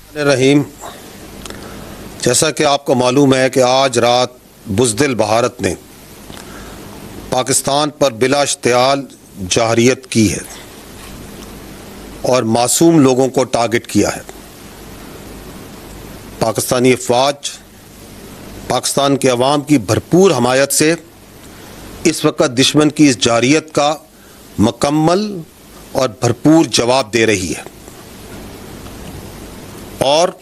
रहीम, जैसा कि आपको मालूम है कि आज रात बुज़दिल भारत ने पाकिस्तान पर बिला इश्तियाल जाहरियत की है और मासूम लोगों को टारगेट किया है। पाकिस्तानी अफवाज पाकिस्तान के अवाम की भरपूर हमायत से इस वक्त दुश्मन की इस जाहरियत का मुकम्मल और भरपूर जवाब दे रही है और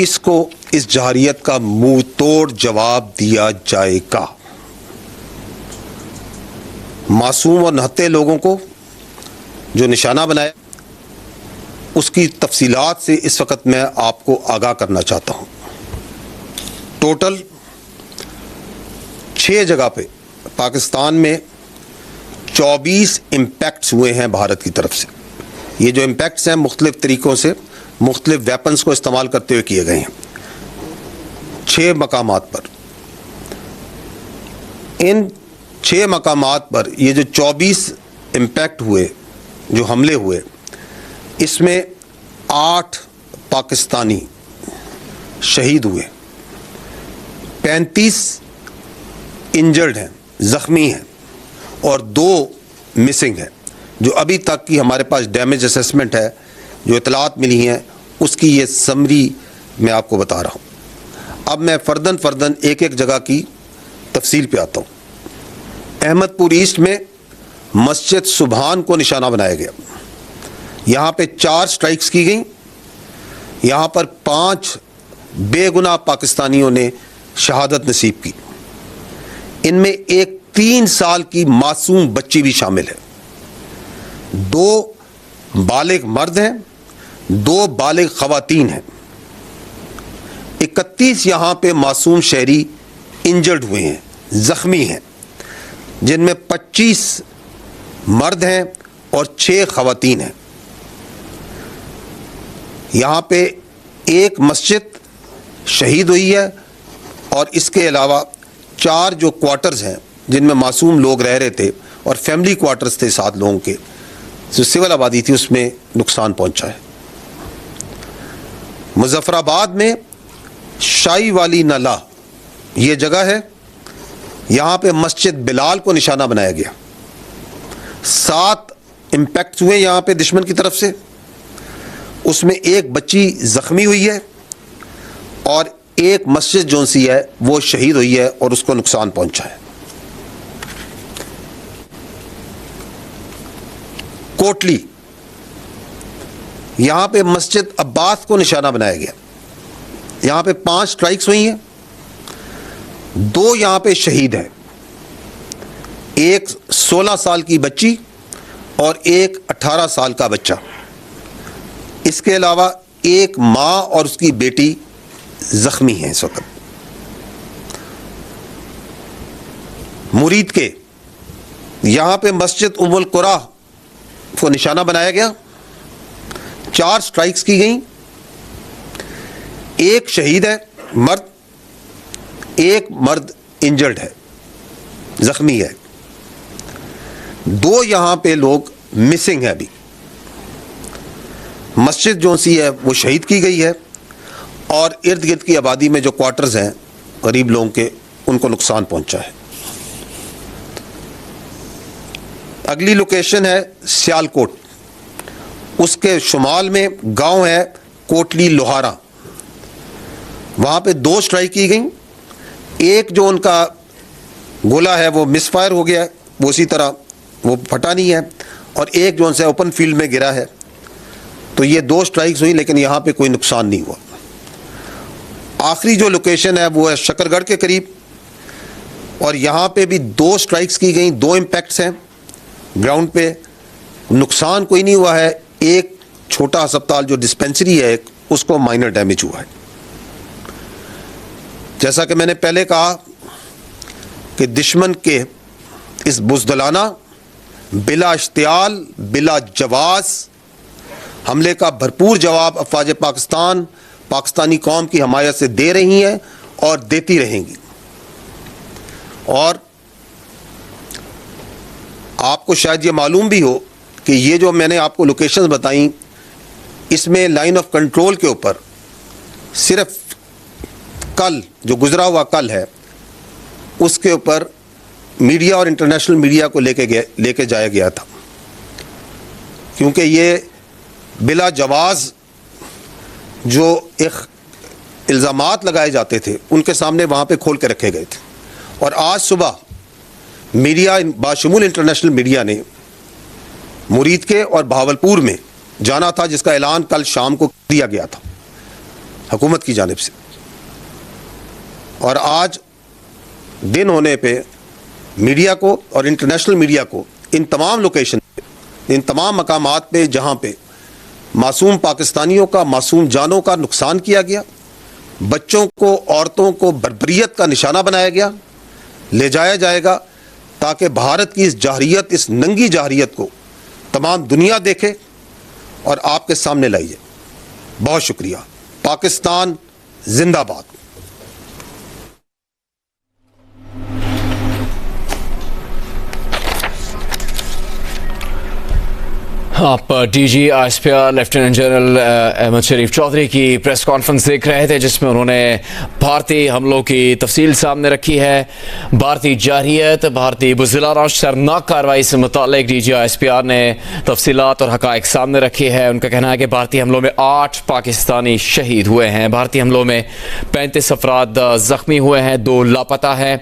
इसको इस जाहरियत का मुंह तोड़ जवाब दिया जाएगा। मासूम और नहत्ते लोगों को जो निशाना बनाया, उसकी तफसीलात से इस वक्त मैं आपको आगाह करना चाहता हूँ। टोटल 6 जगह पे पाकिस्तान में 24 इम्पैक्ट्स हुए हैं भारत की तरफ से। ये जो इम्पैक्ट्स हैं मुख्तलिफ तरीक़ों से मुख्तलिफ वेपन्स को इस्तेमाल करते हुए किए गए हैं 6 मकामात पर। इन 6 मकामात पर ये जो 24 इम्पैक्ट हुए, जो हमले हुए, इसमें 8 पाकिस्तानी शहीद हुए, 35 इंजर्ड हैं, ज़ख्मी हैं और 2 मिसिंग हैं। जो अभी तक की हमारे पास डैमेज असेसमेंट है, जो इतलात मिली हैं, उसकी ये समरी मैं आपको बता रहा हूँ। अब मैं फ़र्दन एक एक जगह की तफसील पे आता हूँ। अहमदपुर ईस्ट में मस्जिद सुबहान को निशाना बनाया गया। यहाँ पे 4 स्ट्राइक्स की गई। यहाँ पर 5 बेगुनाह पाकिस्तानियों ने शहादत नसीब की। इनमें एक 3 साल की मासूम बच्ची भी शामिल है। 2 बालिग मर्द हैं, 2 बालिग ख़वातीन हैं। 31 यहाँ पे मासूम शहरी इंजर्ड हुए हैं, ज़ख्मी हैं, जिनमें 25 मर्द हैं और 6 ख़वातीन हैं। यहाँ पे एक मस्जिद शहीद हुई है और इसके अलावा 4 जो क्वार्टर्स हैं जिनमें मासूम लोग रह रहे थे और फैमिली क्वार्टर्स थे 7 लोगों के, जो सिविल आबादी थी, उसमें नुकसान पहुंचा है। मुजफ्फराबाद में शाही वाली नला ये जगह है, यहाँ पे मस्जिद बिलाल को निशाना बनाया गया। 7 इम्पैक्ट हुए यहाँ पे दुश्मन की तरफ से, उसमें एक बच्ची ज़ख्मी हुई है और एक मस्जिद जो सी है वो शहीद हुई है और उसको नुकसान पहुंचा है। कोटली, यहाँ पे मस्जिद अब्बास को निशाना बनाया गया। यहाँ पे 5 स्ट्राइक्स हुई हैं, 2 यहाँ पे शहीद हैं, एक 16 साल की बच्ची और एक 18 साल का बच्चा। इसके अलावा एक माँ और उसकी बेटी ज़ख्मी हैं इस वक्त। मुरीद के यहाँ पे मस्जिद उम्मुल कुरा को निशाना बनाया गया। 4 स्ट्राइक्स की गई, एक शहीद है मर्द, एक मर्द इंजर्ड है, ज़ख्मी है, 2 यहाँ पे लोग मिसिंग है। अभी मस्जिद जो सी है वो शहीद की गई है और इर्द गिर्द की आबादी में जो क्वार्टर्स हैं गरीब लोगों के, उनको नुकसान पहुंचा है। अगली लोकेशन है सियालकोट, उसके शुमाल में गांव है कोटली लोहारा। वहाँ पे 2 स्ट्राइक की गई, एक जो उनका गोला है वो मिसफायर हो गया है, वो उसी तरह वो फटा नहीं है, और एक जो उनसे ओपन फील्ड में गिरा है। तो ये 2 स्ट्राइक्स हुई, लेकिन यहाँ पे कोई नुकसान नहीं हुआ। आखिरी जो लोकेशन है वो है शकरगढ़ के करीब, और यहाँ पे भी 2 स्ट्राइक्स की गई, 2 इम्पैक्ट्स हैं ग्राउंड पे। नुकसान कोई नहीं हुआ है। एक छोटा अस्पताल जो डिस्पेंसरी है एक, उसको माइनर डैमेज हुआ है। जैसा कि मैंने पहले कहा कि दुश्मन के इस बुज़दिलाना, बिला इश्तियाल, बिला जवाज़ हमले का भरपूर जवाब अफ़वाज पाकिस्तान पाकिस्तानी कौम की हमायत से दे रही हैं और देती रहेंगी। और आपको शायद ये मालूम भी हो कि ये जो मैंने आपको लोकेशंस बताई, इसमें लाइन ऑफ कंट्रोल के ऊपर सिर्फ कल जो गुजरा हुआ कल है उसके ऊपर मीडिया और इंटरनेशनल मीडिया को लेके जाया गया था, क्योंकि ये बिला जवाज़ जो एक इल्ज़ामात लगाए जाते थे उनके सामने वहाँ पे खोल के रखे गए थे। और आज सुबह मीडिया बाशमूल इंटरनेशनल मीडिया ने मुरीद के और भावलपुर में जाना था, जिसका ऐलान कल शाम को दिया गया था हुकूमत की जानिब से। और आज दिन होने पे मीडिया को और इंटरनेशनल मीडिया को इन तमाम लोकेशन पे, इन तमाम मकामात पे जहाँ पे मासूम पाकिस्तानियों का, मासूम जानों का नुकसान किया गया, बच्चों को, औरतों को बर्बरियत का निशाना बनाया गया, ले जाया जाएगा ताकि भारत की इस जाहरियत, इस नंगी जाहरियत को तमाम दुनिया देखे और आपके सामने लाइए। बहुत शुक्रिया। पाकिस्तान जिंदाबाद। आप DGISPR लेफ्टिनेंट जनरल अहमद शरीफ चौधरी की प्रेस कॉन्फ्रेंस देख रहे थे, जिसमें उन्होंने भारतीय हमलों की तफसील सामने रखी है। भारतीय जारहियत, भारतीय बुज़दिलाना और शर्मनाक कार्रवाई से मुतालिक DGISPR ने तफसीलात और हक़ाइक़ सामने रखी है। उनका कहना है कि भारतीय हमलों में 8 पाकिस्तानी शहीद हुए हैं। भारतीय हमलों में 35 अफराद ज़ख्मी हुए हैं, 2 लापता हैं।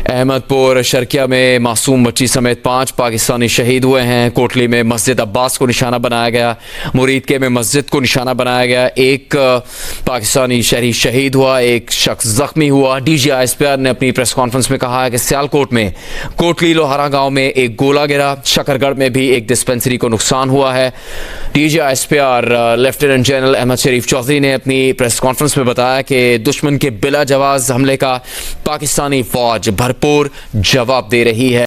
अहमदपुर शर्किया में मासूम बच्ची समेत 5 पाकिस्तानी शहीद हुए हैं। कोटली में मस्जिद अब्बास को निशाना बनाया गया, मुरीद के में मस्जिद को निशाना बनाया गया। 1 पाकिस्तानी शहरी शहीद हुआ, 1 शख्स जख्मी हुआ। DGISPR ने अपनी प्रेस कॉन्फ्रेंस में कहा है कि सियालकोट में कोटली लोहारा गांव में 1 गोला गिरा, शकरगढ़ में भी 1 डिस्पेंसरी को नुकसान हुआ है। DGISPR लेफ्टिनेंट जनरल अहमद शरीफ चौधरी ने अपनी प्रेस कॉन्फ्रेंस में बताया कि दुश्मन के बिला जवाज़ हमले का पाकिस्तानी फौज भरपूर जवाब दे रही है।